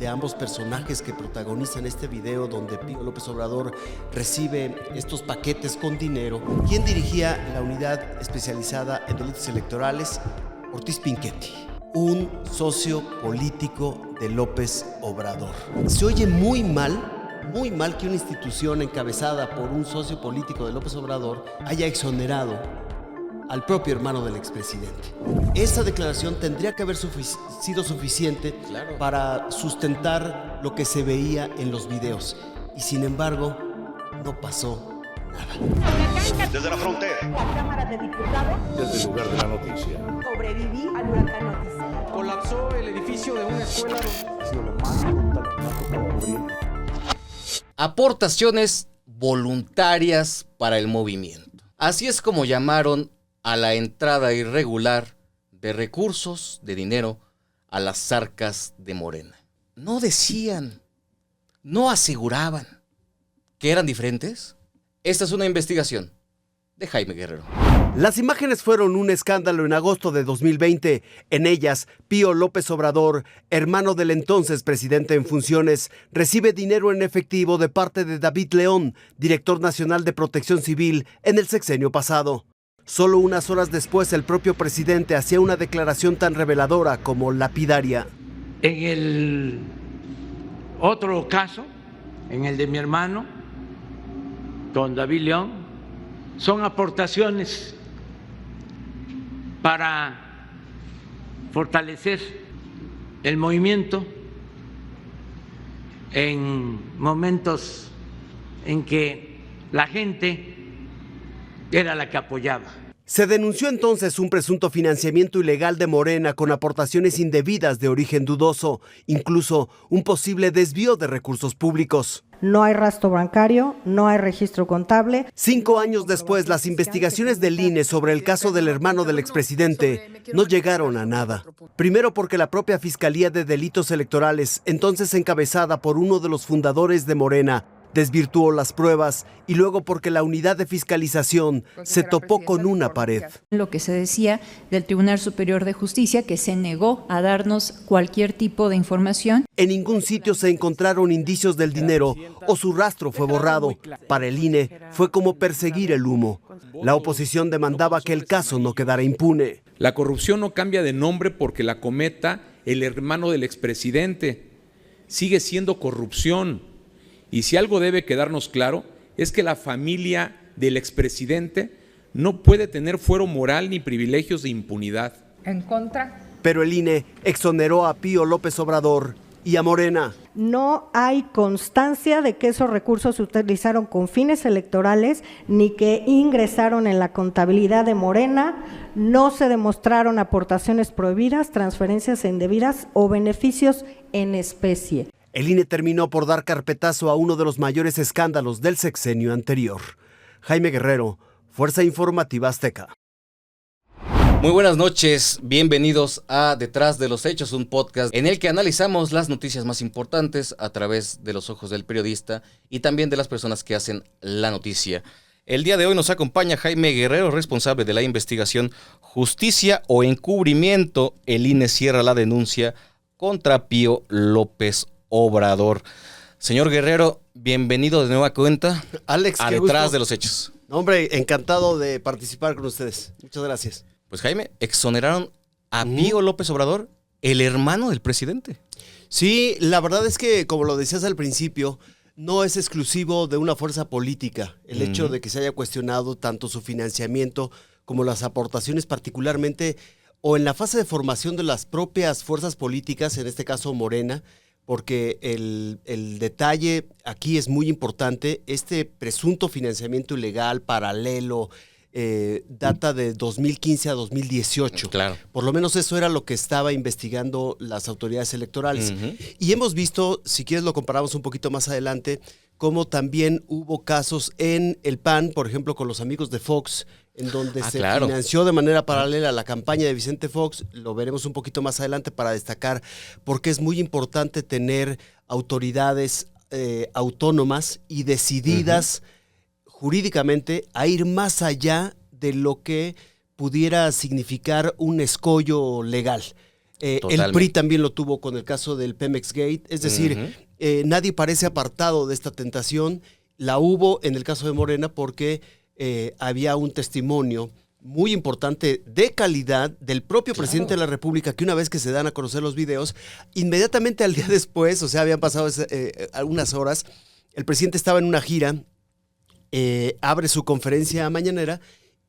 de ambos personajes que protagonizan este video donde Pío López Obrador recibe estos paquetes con dinero. ¿Quién dirigía la unidad especializada en delitos electorales? Ortiz Pinchetti, un socio político de López Obrador. Se oye muy mal que una institución encabezada por un socio político de López Obrador haya exonerado al propio hermano del expresidente. Esa declaración tendría que haber sido suficiente para sustentar lo que se veía en los videos. Y sin embargo, no pasó nada. Desde la frontera. La Cámara de Diputados. Desde el lugar de la noticia. Sobreviví al huracán Otis. Colapsó el edificio de una escuela. Ha sido lo más brutal que me ha tocado cubrir. Aportaciones voluntarias para el movimiento. Así es como llamaron a la entrada irregular de recursos, de dinero, a las arcas de Morena. No decían, no aseguraban que eran diferentes. Esta es una investigación de Jaime Guerrero. Las imágenes fueron un escándalo en agosto de 2020. En ellas, Pío López Obrador, hermano del entonces presidente en funciones, recibe dinero en efectivo de parte de David León, director nacional de Protección Civil, en el sexenio pasado. Solo unas horas después, el propio presidente hacía una declaración tan reveladora como lapidaria. En el otro caso, en el de mi hermano, con David León, son aportaciones para fortalecer el movimiento en momentos en que la gente era la que apoyaba. Se denunció entonces un presunto financiamiento ilegal de Morena con aportaciones indebidas de origen dudoso, incluso un posible desvío de recursos públicos. No hay rastro bancario, no hay registro contable. 5 años después, las investigaciones del INE sobre el caso del hermano del expresidente no llegaron a nada. Primero porque la propia Fiscalía de Delitos Electorales, entonces encabezada por uno de los fundadores de Morena, desvirtuó las pruebas, y luego porque la unidad de fiscalización se topó con una pared. Lo que se decía del Tribunal Superior de Justicia, que se negó a darnos cualquier tipo de información. En ningún sitio se encontraron indicios del dinero o su rastro fue borrado. Para el INE fue como perseguir el humo. La oposición demandaba que el caso no quedara impune. La corrupción no cambia de nombre porque la cometa el hermano del expresidente. Sigue siendo corrupción. Y si algo debe quedarnos claro, es que la familia del expresidente no puede tener fuero moral ni privilegios de impunidad. En contra. Pero el INE exoneró a Pío López Obrador y a Morena. No hay constancia de que esos recursos se utilizaron con fines electorales ni que ingresaron en la contabilidad de Morena. No se demostraron aportaciones prohibidas, transferencias indebidas o beneficios en especie. El INE terminó por dar carpetazo a uno de los mayores escándalos del sexenio anterior. Jaime Guerrero, Fuerza Informativa Azteca. Muy buenas noches, bienvenidos a Detrás de los Hechos, un podcast en el que analizamos las noticias más importantes a través de los ojos del periodista y también de las personas que hacen la noticia. El día de hoy nos acompaña Jaime Guerrero, responsable de la investigación Justicia o Encubrimiento. El INE cierra la denuncia contra Pío López Obrador. Señor Guerrero, bienvenido de nueva cuenta. Alex, a Detrás de los Hechos. Hombre, encantado de participar con ustedes. Muchas gracias. Pues Jaime, exoneraron a Pío López Obrador, el hermano del presidente. Sí, la verdad es que, como lo decías al principio, no es exclusivo de una fuerza política el hecho de que se haya cuestionado tanto su financiamiento como las aportaciones, particularmente o en la fase de formación de las propias fuerzas políticas, en este caso Morena, porque el detalle aquí es muy importante. Este presunto financiamiento ilegal, paralelo, data de 2015 a 2018. Claro. Por lo menos eso era lo que estaba investigando las autoridades electorales. Y hemos visto, si quieres lo comparamos un poquito más adelante, cómo también hubo casos en el PAN, por ejemplo, con los amigos de Fox, en donde se financió de manera paralela la campaña de Vicente Fox. Lo veremos un poquito más adelante para destacar, porque es muy importante tener autoridades autónomas y decididas jurídicamente a ir más allá de lo que pudiera significar un escollo legal. El Totalmente. PRI también lo tuvo con el caso del Pemex Gate. Es decir, nadie parece apartado de esta tentación. La hubo en el caso de Morena porque había un testimonio muy importante de calidad del propio presidente de la República, que una vez que se dan a conocer los videos, inmediatamente al día después, o sea, habían pasado algunas horas, el presidente estaba en una gira, abre su conferencia mañanera,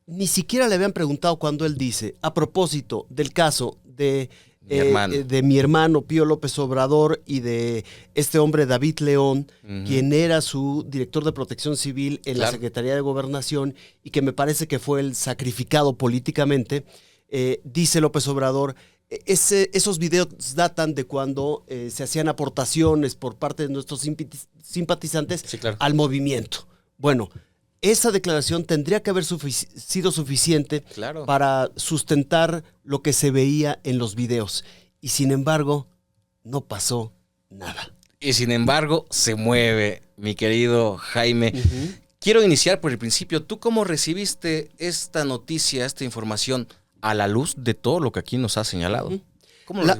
ni siquiera le habían preguntado cuando él dice, a propósito del caso de mi hermano Pío López Obrador y de este hombre David León, quien era su director de Protección Civil en la Secretaría de Gobernación y que me parece que fue el sacrificado políticamente, dice López Obrador, esos videos datan de cuando se hacían aportaciones por parte de nuestros simpatizantes al movimiento. Bueno, esa declaración tendría que haber sido suficiente para sustentar lo que se veía en los videos. Y sin embargo, no pasó nada. Y sin embargo, se mueve, mi querido Jaime. Quiero iniciar por el principio. ¿Tú cómo recibiste esta noticia, esta información, a la luz de todo lo que aquí nos has señalado?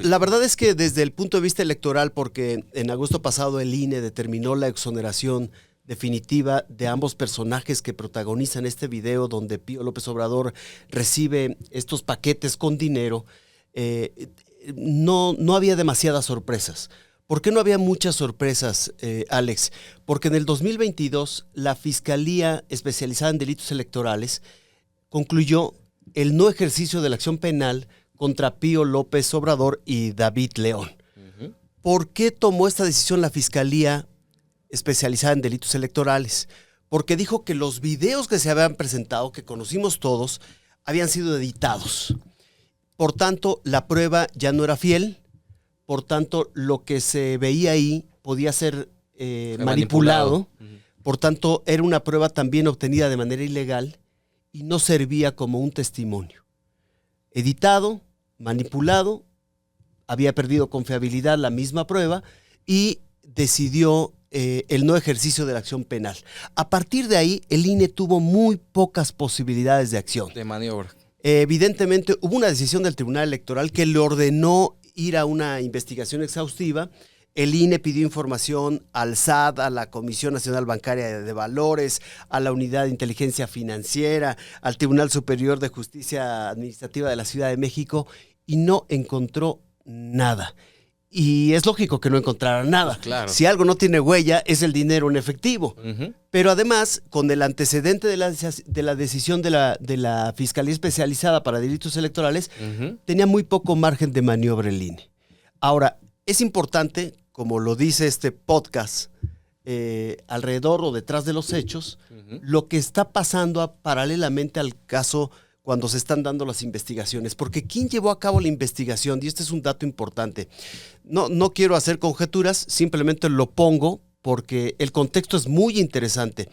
La verdad es que desde el punto de vista electoral, porque en agosto pasado el INE determinó la exoneración definitiva de ambos personajes que protagonizan este video donde Pío López Obrador recibe estos paquetes con dinero, no había demasiadas sorpresas. ¿Por qué no había muchas sorpresas, Alex? Porque en el 2022 la Fiscalía Especializada en Delitos Electorales concluyó el no ejercicio de la acción penal contra Pío López Obrador y David León. ¿Por qué tomó esta decisión la Fiscalía Especializada en Delitos Electorales? Porque dijo que los videos que se habían presentado, que conocimos todos, habían sido editados. Por tanto, la prueba ya no era fiel. Por tanto, lo que se veía ahí podía ser manipulado. Por tanto, era una prueba también obtenida de manera ilegal y no servía como un testimonio. Editado, manipulado, había perdido confiabilidad la misma prueba y decidió el no ejercicio de la acción penal. A partir de ahí, el INE tuvo muy pocas posibilidades de acción. De maniobra. Evidentemente, hubo una decisión del Tribunal Electoral que le ordenó ir a una investigación exhaustiva. El INE pidió información al SAT, a la Comisión Nacional Bancaria de Valores, a la Unidad de Inteligencia Financiera, al Tribunal Superior de Justicia Administrativa de la Ciudad de México y no encontró nada. Y es lógico que no encontrara nada. Claro. Si algo no tiene huella, es el dinero en efectivo. Pero además, con el antecedente de la decisión de la Fiscalía Especializada para Delitos Electorales, tenía muy poco margen de maniobra el INE. Ahora, es importante, como lo dice este podcast, alrededor o detrás de los hechos, lo que está pasando paralelamente al caso cuando se están dando las investigaciones. Porque ¿quién llevó a cabo la investigación? Y este es un dato importante. No quiero hacer conjeturas, simplemente lo pongo porque el contexto es muy interesante.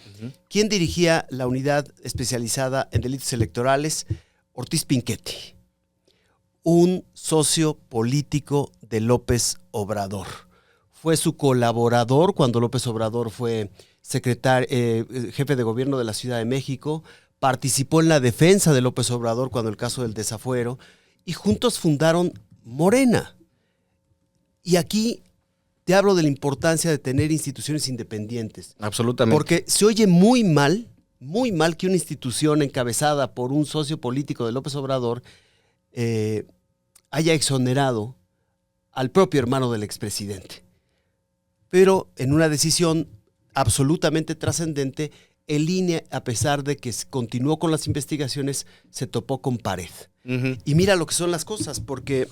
¿Quién dirigía la unidad especializada en delitos electorales? Ortiz Pinchetti, un socio político de López Obrador. Fue su colaborador cuando López Obrador fue jefe de gobierno de la Ciudad de México. Participó en la defensa de López Obrador cuando el caso del desafuero y juntos fundaron Morena. Y aquí te hablo de la importancia de tener instituciones independientes. Absolutamente. Porque se oye muy mal que una institución encabezada por un socio político de López Obrador haya exonerado al propio hermano del expresidente. Pero en una decisión absolutamente trascendente, el INE, a pesar de que continuó con las investigaciones, se topó con pared. Y mira lo que son las cosas, porque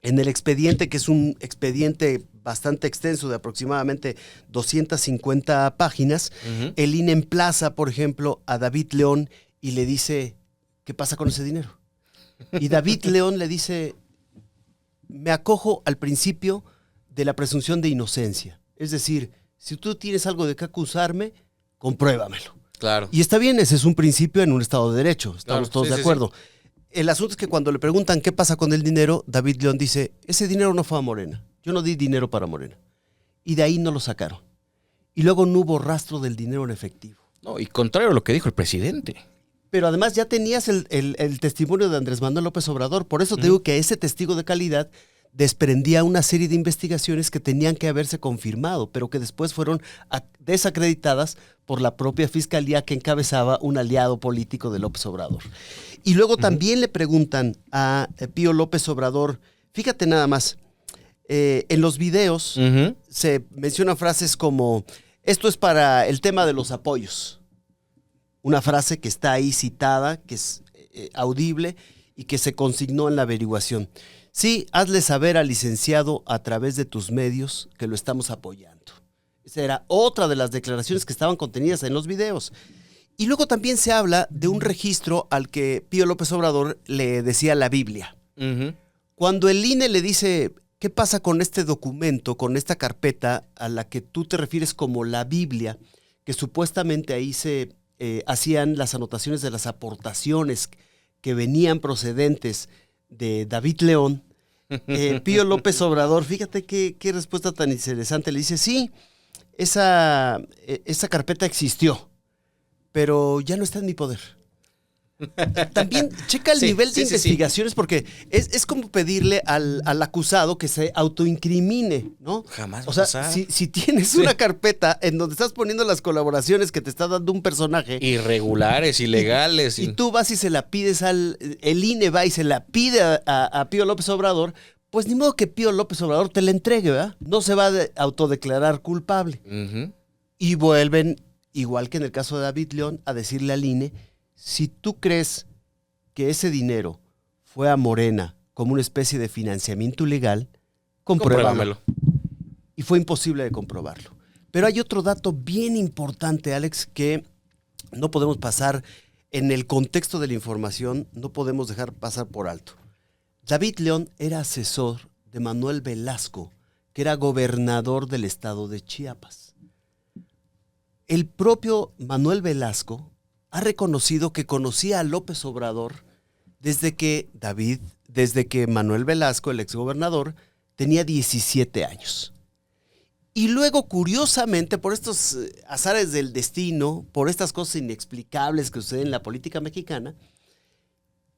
en el expediente, que es un expediente bastante extenso de aproximadamente 250 páginas, el INE emplaza, por ejemplo, a David León y le dice, ¿qué pasa con ese dinero? Y David León le dice, me acojo al principio de la presunción de inocencia. Es decir, si tú tienes algo de qué acusarme, compruébamelo. Claro. Y está bien, ese es un principio en un Estado de Derecho, estamos todos de acuerdo. El asunto es que cuando le preguntan qué pasa con el dinero, David León dice, ese dinero no fue a Morena, yo no di dinero para Morena. Y de ahí no lo sacaron. Y luego no hubo rastro del dinero en efectivo. No, y contrario a lo que dijo el presidente. pero además ya tenías el testimonio de Andrés Manuel López Obrador. Por eso te digo que ese testigo de calidad desprendía una serie de investigaciones que tenían que haberse confirmado, pero que después fueron desacreditadas por la propia fiscalía que encabezaba un aliado político de López Obrador. Y luego también le preguntan a Pío López Obrador, fíjate nada más, en los videos se mencionan frases como, esto es para el tema de los apoyos. Una frase que está ahí citada, que es audible y que se consignó en la averiguación. Sí, hazle saber al licenciado a través de tus medios que lo estamos apoyando. Esa era otra de las declaraciones que estaban contenidas en los videos. Y luego también se habla de un registro al que Pío López Obrador le decía la Biblia. Cuando el INE le dice, ¿qué pasa con este documento, con esta carpeta a la que tú te refieres como la Biblia? Que supuestamente ahí se hacían las anotaciones de las aportaciones que venían procedentes de David León. Pío López Obrador, fíjate qué respuesta tan interesante. Le dice, sí, esa carpeta existió, pero ya no está en mi poder. También checa el nivel de investigaciones, porque es como pedirle al acusado que se autoincrimine, ¿no? Jamás o va a sea, pasar. si tienes una carpeta en donde estás poniendo las colaboraciones que te está dando un personaje Irregulares, ilegales. y tú vas y se la pides el INE va y se la pide a Pío López Obrador, pues ni modo que Pío López Obrador te la entregue, ¿verdad? No se va a autodeclarar culpable. Y vuelven, igual que en el caso de David León, a decirle al INE, si tú crees que ese dinero fue a Morena como una especie de financiamiento ilegal, compruébamelo. Y fue imposible de comprobarlo. Pero hay otro dato bien importante, Alex, que no podemos pasar en el contexto de la información, no podemos dejar pasar por alto. David León era asesor de Manuel Velasco, que era gobernador del estado de Chiapas. El propio Manuel Velasco ha reconocido que conocía a López Obrador desde que Manuel Velasco, el exgobernador, tenía 17 años. Y luego, curiosamente, por estos azares del destino, por estas cosas inexplicables que suceden en la política mexicana,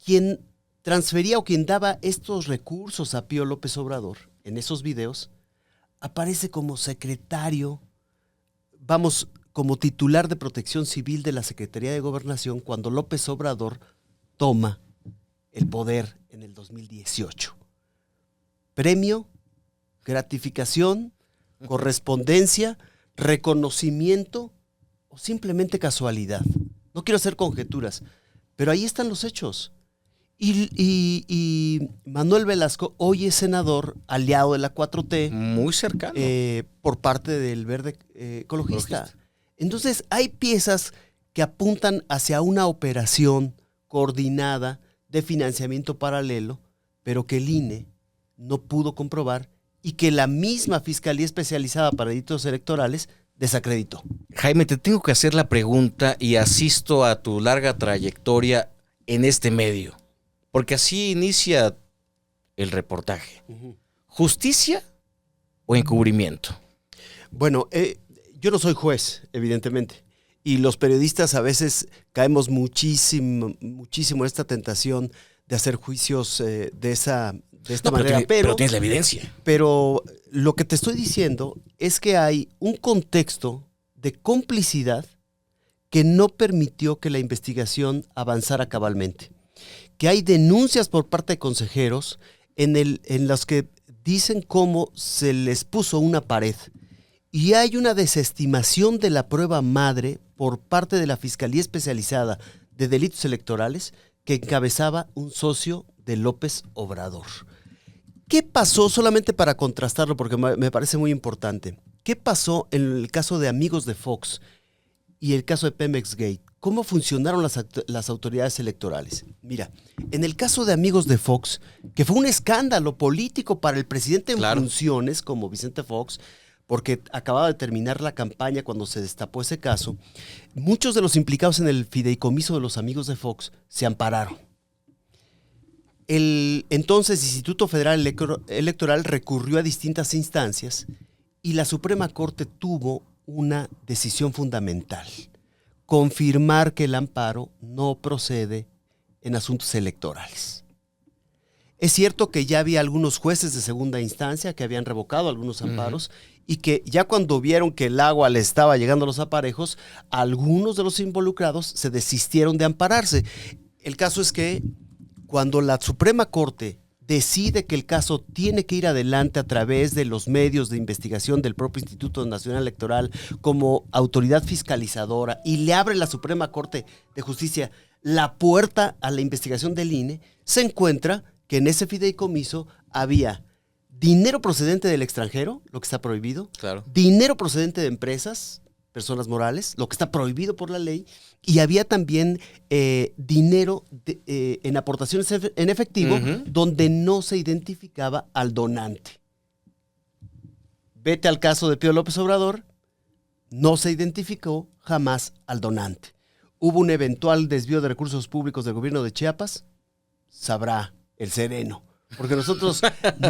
quien transfería o quien daba estos recursos a Pío López Obrador en esos videos, aparece como secretario, como titular de Protección Civil de la Secretaría de Gobernación cuando López Obrador toma el poder en el 2018. Premio, gratificación, correspondencia, reconocimiento o simplemente casualidad. No quiero hacer conjeturas, pero ahí están los hechos. Y Manuel Velasco hoy es senador, aliado de la 4T. Muy cercano. Por parte del Verde Ecologista. Entonces hay piezas que apuntan hacia una operación coordinada de financiamiento paralelo, pero que el INE no pudo comprobar y que la misma Fiscalía Especializada para Delitos Electorales desacreditó. Jaime, te tengo que hacer la pregunta y asisto a tu larga trayectoria en este medio, porque así inicia el reportaje. ¿Justicia o encubrimiento? Bueno, yo no soy juez, evidentemente, y los periodistas a veces caemos muchísimo en esta tentación de hacer juicios de esta manera. Pero tienes la evidencia. Pero lo que te estoy diciendo es que hay un contexto de complicidad que no permitió que la investigación avanzara cabalmente. Que hay denuncias por parte de consejeros en las que dicen cómo se les puso una pared. Y hay una desestimación de la prueba madre por parte de la Fiscalía Especializada de Delitos Electorales que encabezaba un socio de López Obrador. ¿Qué pasó? Solamente para contrastarlo, porque me parece muy importante. ¿Qué pasó en el caso de Amigos de Fox y el caso de Pemex Gate? ¿Cómo funcionaron las autoridades electorales? Mira, en el caso de Amigos de Fox, que fue un escándalo político para el presidente en funciones como Vicente Fox, porque acababa de terminar la campaña cuando se destapó ese caso, muchos de los implicados en el fideicomiso de los Amigos de Fox se ampararon. El entonces Instituto Federal Electoral recurrió a distintas instancias y la Suprema Corte tuvo una decisión fundamental. confirmar que el amparo no procede en asuntos electorales. Es cierto que ya había algunos jueces de segunda instancia que habían revocado algunos amparos y que ya cuando vieron que el agua le estaba llegando a los aparejos, algunos de los involucrados se desistieron de ampararse. El caso es que cuando la Suprema Corte decide que el caso tiene que ir adelante a través de los medios de investigación del propio Instituto Nacional Electoral como autoridad fiscalizadora y le abre la Suprema Corte de Justicia la puerta a la investigación del INE, se encuentra que en ese fideicomiso había dinero procedente del extranjero, lo que está prohibido, Claro. dinero procedente de empresas, personas morales, lo que está prohibido por la ley, y había también dinero en aportaciones en efectivo donde no se identificaba al donante. Vete al caso de Pío López Obrador, no se identificó jamás al donante. Hubo un eventual desvío de recursos públicos del gobierno de Chiapas, sabrá el sereno. Porque nosotros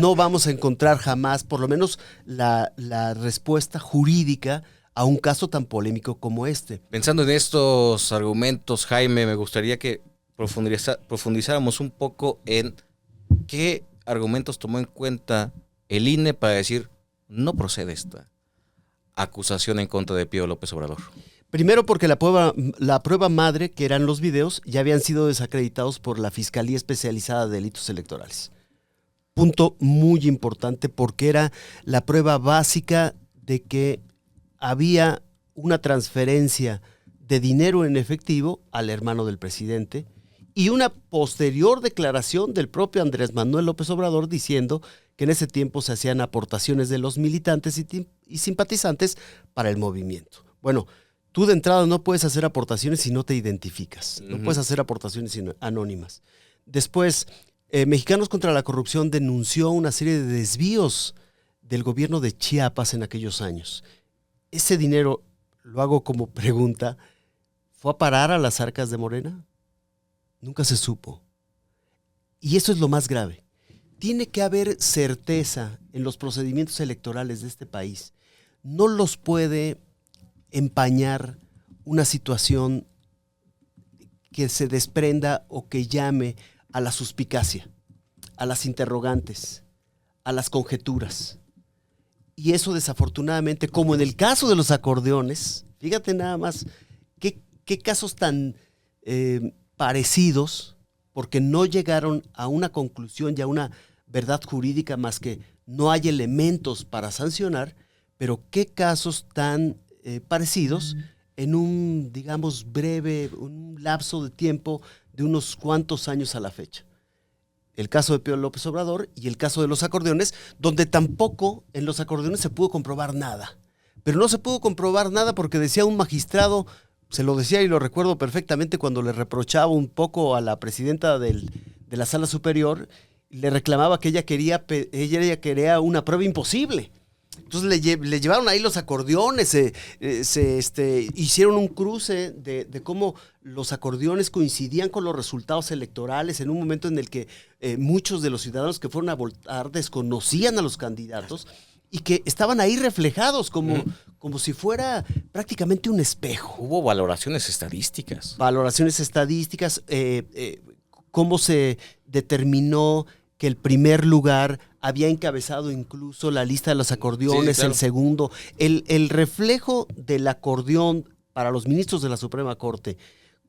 no vamos a encontrar jamás, por lo menos, la respuesta jurídica a un caso tan polémico como este. Pensando en estos argumentos, Jaime, me gustaría que profundizáramos un poco en qué argumentos tomó en cuenta el INE para decir no procede esta acusación en contra de Pío López Obrador. Primero porque la prueba madre, que eran los videos, ya habían sido desacreditados por la Fiscalía Especializada de Delitos Electorales. Punto muy importante porque era la prueba básica de que había una transferencia de dinero en efectivo al hermano del presidente y una posterior declaración del propio Andrés Manuel López Obrador diciendo que en ese tiempo se hacían aportaciones de los militantes y simpatizantes para el movimiento. Bueno, tú de entrada no puedes hacer aportaciones si no te identificas, no puedes hacer aportaciones anónimas. Después, Mexicanos contra la Corrupción denunció una serie de desvíos del gobierno de Chiapas en aquellos años. Ese dinero, lo hago como pregunta, ¿fue a parar a las arcas de Morena? Nunca se supo. Y eso es lo más grave. Tiene que haber certeza en los procedimientos electorales de este país. No los puede empañar una situación que se desprenda o que llame a la suspicacia, a las interrogantes, a las conjeturas. Y eso desafortunadamente, como en el caso de los acordeones, fíjate nada más, qué casos tan parecidos, porque no llegaron a una conclusión y a una verdad jurídica más que no hay elementos para sancionar, pero qué casos tan parecidos en un, digamos, un lapso de tiempo de unos cuantos años a la fecha. El caso de Pío López Obrador y el caso de los acordeones, donde tampoco en los acordeones se pudo comprobar nada. Pero no se pudo comprobar nada porque decía un magistrado, se lo decía y lo recuerdo perfectamente cuando le reprochaba un poco a la presidenta de la Sala Superior, le reclamaba que ella quería una prueba imposible. Entonces le llevaron ahí los acordeones, hicieron un cruce de cómo los acordeones coincidían con los resultados electorales en un momento en el que muchos de los ciudadanos que fueron a votar desconocían a los candidatos y que estaban ahí reflejados como si fuera prácticamente un espejo. Hubo valoraciones estadísticas. Valoraciones estadísticas, cómo se determinó que el primer lugar había encabezado incluso la lista de los acordeones, sí, claro. El segundo. El reflejo del acordeón para los ministros de la Suprema Corte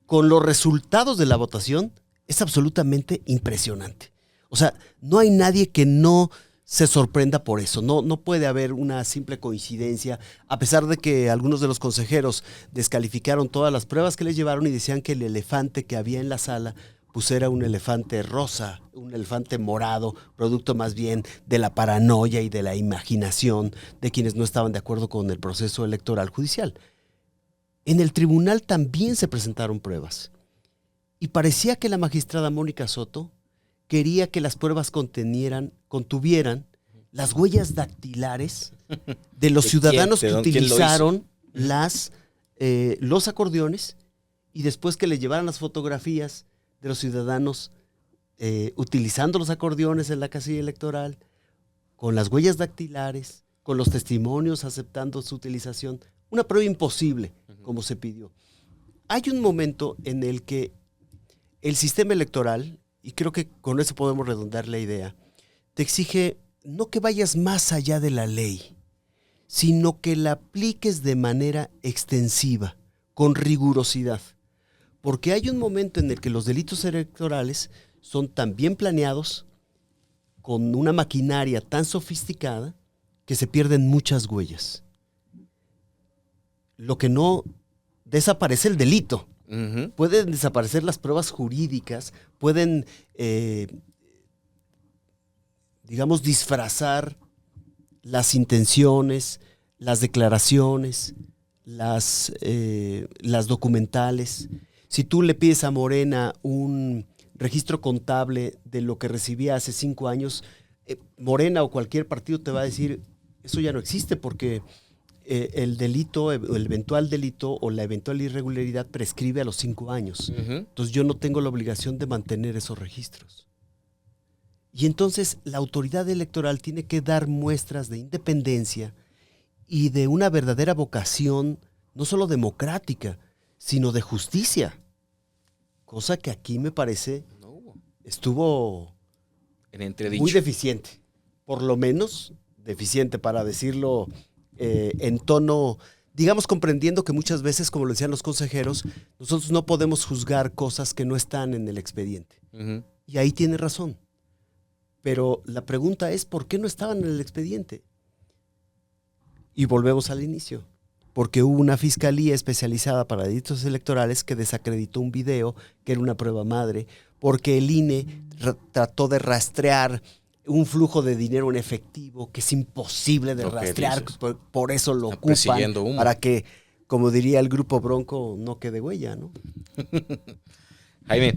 con los resultados de la votación es absolutamente impresionante. O sea, no hay nadie que no se sorprenda por eso. No puede haber una simple coincidencia, a pesar de que algunos de los consejeros descalificaron todas las pruebas que les llevaron y decían que el elefante que había en la sala pues era un elefante rosa, un elefante morado, producto más bien de la paranoia y de la imaginación de quienes no estaban de acuerdo con el proceso electoral judicial. En el tribunal también se presentaron pruebas y parecía que la magistrada Mónica Soto quería que las pruebas contuvieran las huellas dactilares de los ciudadanos que utilizaron los acordeones y después que le llevaran las fotografías de los ciudadanos utilizando los acordeones en la casilla electoral, con las huellas dactilares, con los testimonios aceptando su utilización. Una prueba imposible, como se pidió. hay un momento en el que el sistema electoral, y creo que con eso podemos redondar la idea, te exige no que vayas más allá de la ley, sino que la apliques de manera extensiva, con rigurosidad. Porque hay un momento en el que los delitos electorales son tan bien planeados, con una maquinaria tan sofisticada, que se pierden muchas huellas. Lo que no desaparece el delito. Ujú. Pueden desaparecer las pruebas jurídicas, pueden, digamos, disfrazar las intenciones, las declaraciones, las documentales. Si tú le pides a Morena un registro contable de lo que recibía hace 5 años, Morena o cualquier partido te va a decir, eso ya no existe porque el delito, el eventual delito o la eventual irregularidad prescribe a los 5 años. Ujú. Entonces yo no tengo la obligación de mantener esos registros. Y entonces la autoridad electoral tiene que dar muestras de independencia y de una verdadera vocación, no solo democrática, sino de justicia. Cosa que aquí me parece No hubo. estuvo En entredicho. muy deficiente. Por lo menos deficiente, para decirlo en tono, digamos, comprendiendo que muchas veces, como lo decían los consejeros, nosotros no podemos juzgar cosas que no están en el expediente. Ujú. Y ahí tiene razón. Pero la pregunta es, ¿por qué no estaban en el expediente? Y volvemos al inicio. Porque hubo una fiscalía especializada para delitos electorales que desacreditó un video que era una prueba madre, porque el INE trató de rastrear un flujo de dinero en efectivo que es imposible de Lo que rastrear, dices. por eso lo Está ocupan, persiguiendo humo. para que, como diría el grupo Bronco, no quede huella, ¿no? Jaime,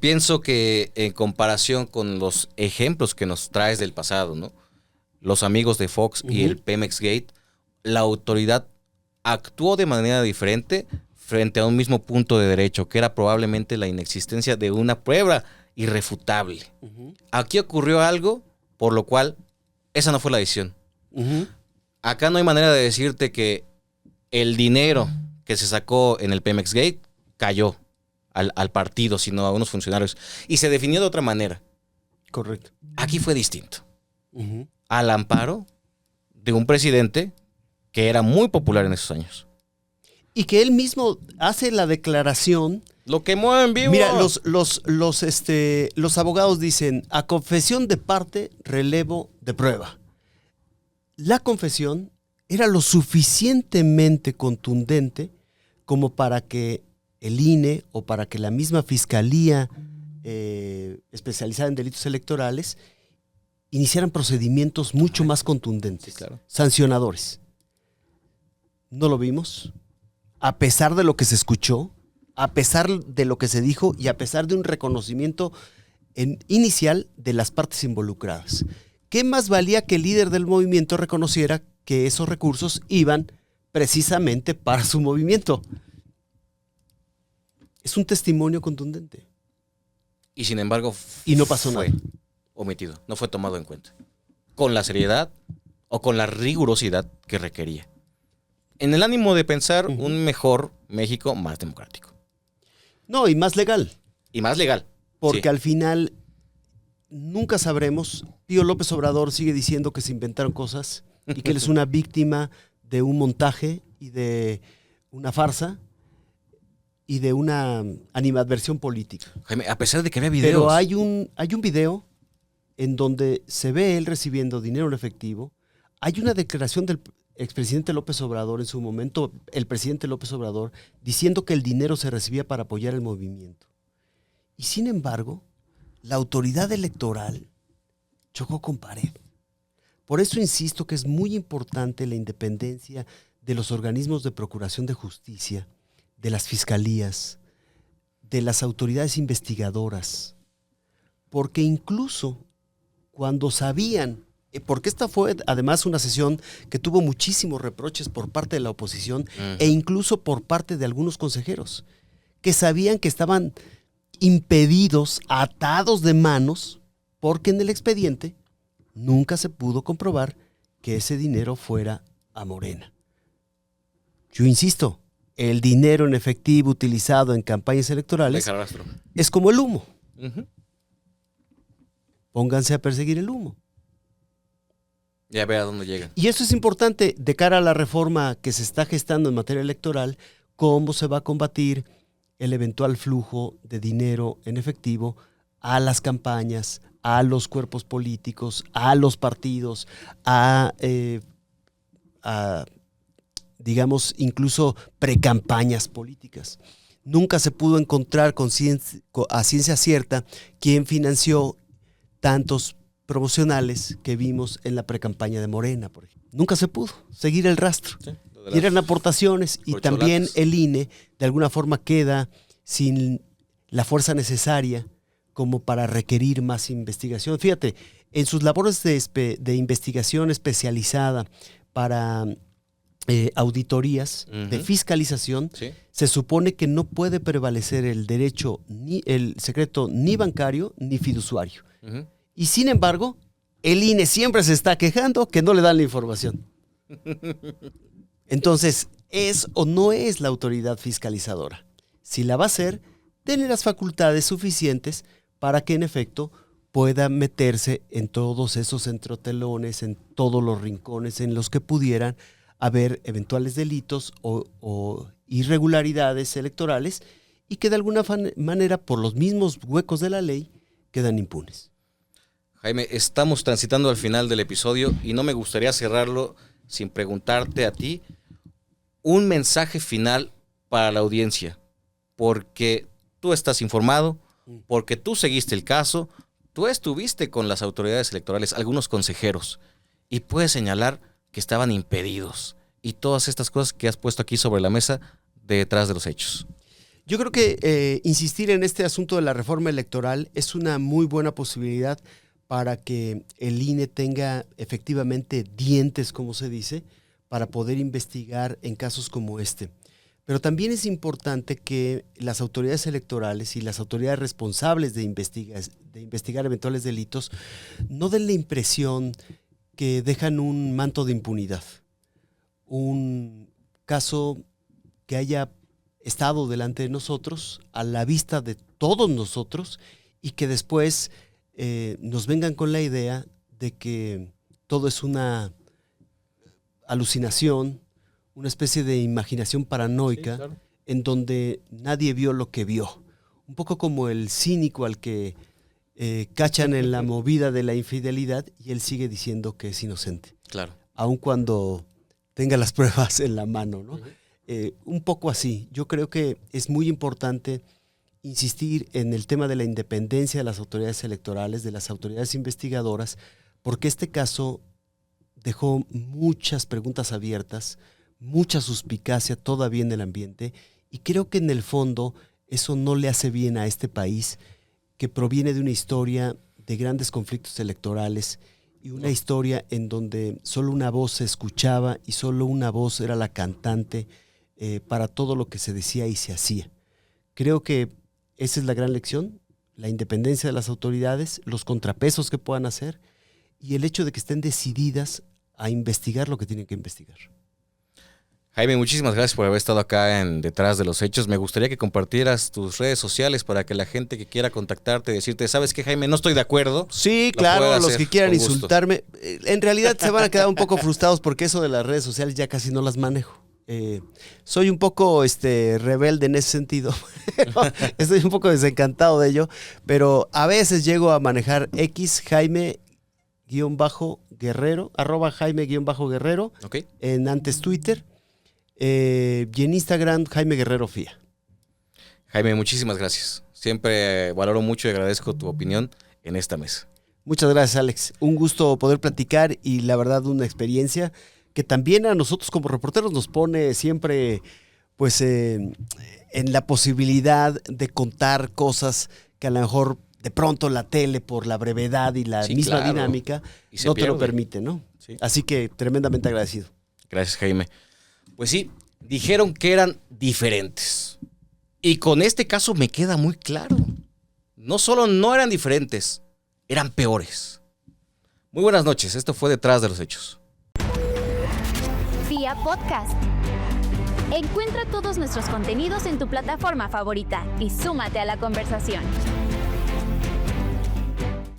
pienso que en comparación con los ejemplos que nos traes del pasado, ¿no? Los amigos de Fox y el Pemex Gate, la autoridad actuó de manera diferente frente a un mismo punto de derecho, que era probablemente la inexistencia de una prueba irrefutable. Aquí ocurrió algo por lo cual esa no fue la decisión. Acá no hay manera de decirte que el dinero que se sacó en el Pemex Gate cayó al partido, sino a unos funcionarios. Y se definió de otra manera. Correcto. Aquí fue distinto. Al amparo de un presidente que era muy popular en esos años. Y que él mismo hace la declaración. Lo quemó en vivo. Mira, los abogados dicen, a confesión de parte, relevo de prueba. La confesión era lo suficientemente contundente como para que el INE o para que la misma Fiscalía especializada en delitos electorales iniciaran procedimientos mucho más contundentes, Sí, claro. sancionadores. No lo vimos, a pesar de lo que se escuchó, a pesar de lo que se dijo y a pesar de un reconocimiento inicial de las partes involucradas. ¿Qué más valía que el líder del movimiento reconociera que esos recursos iban precisamente para su movimiento? Es un testimonio contundente. Y sin embargo, Y no pasó fue nada. omitido, no fue tomado en cuenta. Con la seriedad o con la rigurosidad que requería. En el ánimo de pensar un mejor México más democrático. No, y más legal. Y más legal. Porque Sí. al final nunca sabremos. Pío López Obrador sigue diciendo que se inventaron cosas y que él es una víctima de un montaje y de una farsa y de una animadversión política. Jaime, a pesar de que había videos. Pero hay un video en donde se ve él recibiendo dinero en efectivo. Hay una declaración del expresidente López Obrador en su momento, el presidente López Obrador, diciendo que el dinero se recibía para apoyar el movimiento. Y sin embargo, la autoridad electoral chocó con pared. Por eso insisto que es muy importante la independencia de los organismos de procuración de justicia, de las fiscalías, de las autoridades investigadoras, porque incluso cuando sabían, porque esta fue además una sesión que tuvo muchísimos reproches por parte de la oposición e incluso por parte de algunos consejeros, que sabían que estaban impedidos, atados de manos, porque en el expediente nunca se pudo comprobar que ese dinero fuera a Morena. Yo insisto, el dinero en efectivo utilizado en campañas electorales Deja rastro. es como el humo. Ujú. Pónganse a perseguir el humo. Ya ve a dónde llegan. Y eso es importante de cara a la reforma que se está gestando en materia electoral, cómo se va a combatir el eventual flujo de dinero en efectivo a las campañas, a los cuerpos políticos, a los partidos, digamos, incluso precampañas políticas. Nunca se pudo encontrar a ciencia cierta quién financió tantos promocionales que vimos en la precampaña de Morena, por ejemplo. Nunca se pudo seguir el rastro. Sí, Y eran aportaciones y también el INE de alguna forma queda sin la fuerza necesaria como para requerir más investigación. Fíjate, en sus labores de investigación especializada para auditorías, de fiscalización, Sí. se supone que no puede prevalecer el derecho, ni el secreto ni bancario ni fiduciario. Ujú. Y sin embargo, el INE siempre se está quejando que no le dan la información. Entonces, ¿es o no es la autoridad fiscalizadora? Si la va a hacer, tiene las facultades suficientes para que en efecto pueda meterse en todos esos entretelones, en todos los rincones en los que pudieran haber eventuales delitos o irregularidades electorales y que de alguna manera, por los mismos huecos de la ley, quedan impunes. Jaime, estamos transitando al final del episodio y no me gustaría cerrarlo sin preguntarte a ti un mensaje final para la audiencia, porque tú estás informado, porque tú seguiste el caso, tú estuviste con las autoridades electorales, algunos consejeros, y puedes señalar que estaban impedidos y todas estas cosas que has puesto aquí sobre la mesa detrás de los hechos. Yo creo que insistir en este asunto de la reforma electoral es una muy buena posibilidad para que el INE tenga efectivamente dientes, como se dice, para poder investigar en casos como este. Pero también es importante que las autoridades electorales y las autoridades responsables de investigar eventuales delitos no den la impresión que dejan un manto de impunidad. Un caso que haya estado delante de nosotros, a la vista de todos nosotros, y que después nos vengan con la idea de que todo es una alucinación, una especie de imaginación paranoica, sí, claro, en donde nadie vio lo que vio. Un poco como el cínico al que cachan en la movida de la infidelidad y él sigue diciendo que es inocente. Claro. Aun cuando tenga las pruebas en la mano, ¿no? Un poco así. Yo creo que es muy importante insistir en el tema de la independencia de las autoridades electorales, de las autoridades investigadoras, porque este caso dejó muchas preguntas abiertas, mucha suspicacia todavía en el ambiente, y creo que en el fondo eso no le hace bien a este país, que proviene de una historia de grandes conflictos electorales y una historia en donde solo una voz se escuchaba y solo una voz era la cantante para todo lo que se decía y se hacía. Creo que esa es la gran lección, la independencia de las autoridades, los contrapesos que puedan hacer y el hecho de que estén decididas a investigar lo que tienen que investigar. Jaime, muchísimas gracias por haber estado acá en Detrás de los Hechos. Me gustaría que compartieras tus redes sociales para que la gente que quiera contactarte, decirte, ¿sabes qué, Jaime? No estoy de acuerdo. Sí, claro, los que quieran insultarme. En realidad se van a quedar un poco frustrados porque eso de las redes sociales ya casi no las manejo. Soy un poco rebelde en ese sentido. Estoy un poco desencantado de ello, pero a veces llego a manejar Jaime-Guerrero, @Jaime-Guerrero, okay, en antes Twitter. Y en Instagram, Jaime Guerrero Fía. Jaime, muchísimas gracias. Siempre valoro mucho y agradezco tu opinión en esta mesa. Muchas gracias, Alex. Un gusto poder platicar y la verdad una experiencia que también a nosotros como reporteros nos pone siempre pues en la posibilidad de contar cosas que a lo mejor de pronto la tele por la brevedad y la misma dinámica no te lo permite, ¿no? Sí. Así que tremendamente agradecido. Gracias, Jaime. Pues sí, dijeron que eran diferentes. Y con este caso me queda muy claro. No solo no eran diferentes, eran peores. Muy buenas noches, esto fue Detrás de los Hechos. Vía Podcast. Encuentra todos nuestros contenidos en tu plataforma favorita y súmate a la conversación.